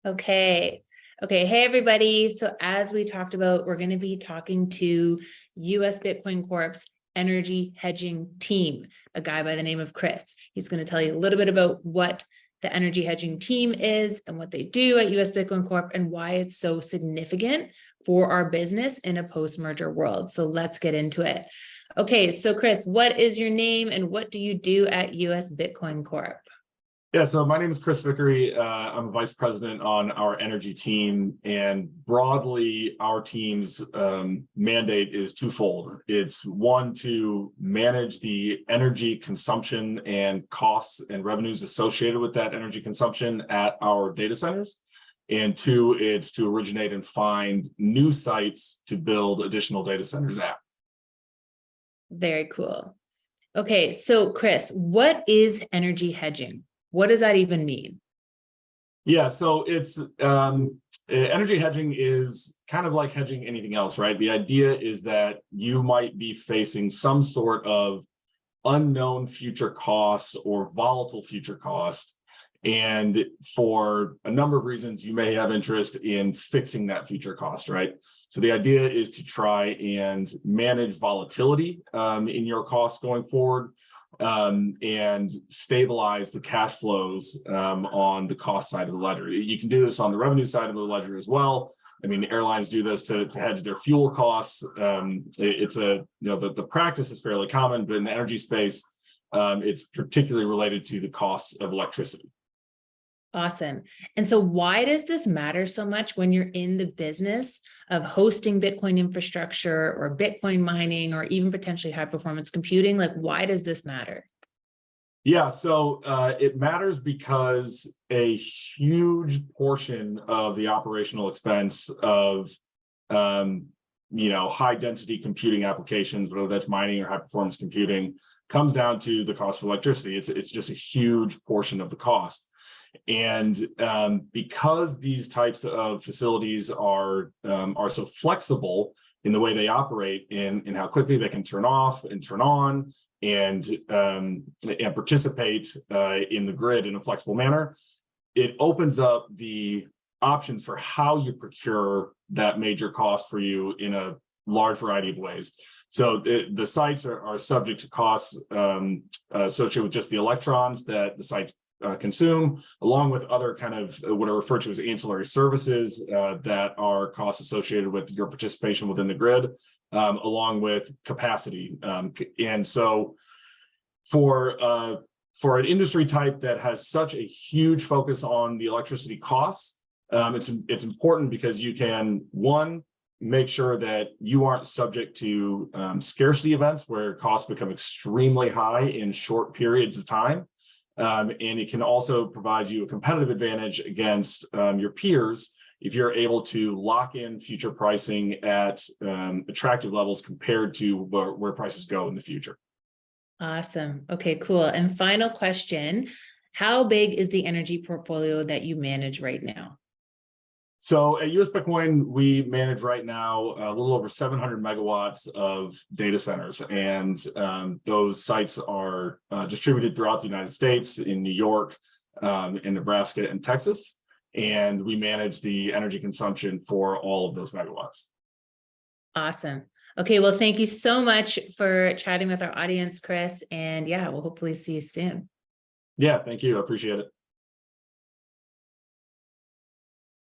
Okay. Okay. Hey, everybody. So as we talked about, we're going to be talking to US Bitcoin Corp's energy hedging team, a guy by the name of Chris. He's going to tell you a little bit about what the energy hedging team is and what they do at US Bitcoin Corp and why it's so significant for our business in a post-merger world. So let's get into it. Okay. So Chris, what is your name and what do you do at US Bitcoin Corp? Yeah, so my name is Chris Vickery. I'm a vice president on our energy team, and broadly, our team's mandate is twofold. It's one, to manage the energy consumption and costs and revenues associated with that energy consumption at our data centers. And two, it's to originate and find new sites to build additional data centers at. Very cool. Okay, so Chris, what is energy hedging? What does that even mean? Yeah, so it's energy hedging is kind of like hedging anything else, right? The idea is that you might be facing some sort of unknown future costs or volatile future cost. And for a number of reasons, you may have interest in fixing that future cost, right? So the idea is to try and manage volatility in your costs going forward, and stabilize the cash flows on the cost side of the ledger. You can do this on the revenue side of the ledger as well. I mean, airlines do this to hedge their fuel costs. The practice is fairly common, but in the energy space, it's particularly related to the costs of electricity. Awesome. And so why does this matter so much when you're in the business of hosting Bitcoin infrastructure or Bitcoin mining or even potentially high performance computing? Like, why does this matter? Yeah, so it matters because a huge portion of the operational expense of high density computing applications, whether that's mining or high performance computing, comes down to the cost of electricity. It's just a huge portion of the cost. And because these types of facilities are so flexible in the way they operate, in how quickly they can turn off and turn on, and participate in the grid in a flexible manner, it opens up the options for how you procure that major cost for you in a large variety of ways. So the sites are subject to costs associated with just the electrons that the sites consume, along with other kind of what are referred to as ancillary services that are costs associated with your participation within the grid, along with capacity. And so for an industry type that has such a huge focus on the electricity costs, it's important because you can, one, make sure that you aren't subject to scarcity events where costs become extremely high in short periods of time. And it can also provide you a competitive advantage against your peers if you're able to lock in future pricing at attractive levels compared to where prices go in the future. Awesome. Okay, cool. And final question, how big is the energy portfolio that you manage right now? So at US Bitcoin, we manage right now a little over 700 megawatts of data centers, and those sites are distributed throughout the United States, in New York, in Nebraska, and Texas, and we manage the energy consumption for all of those megawatts. Awesome. Okay, well, thank you so much for chatting with our audience, Chris, and yeah, we'll hopefully see you soon. Yeah, thank you. I appreciate it.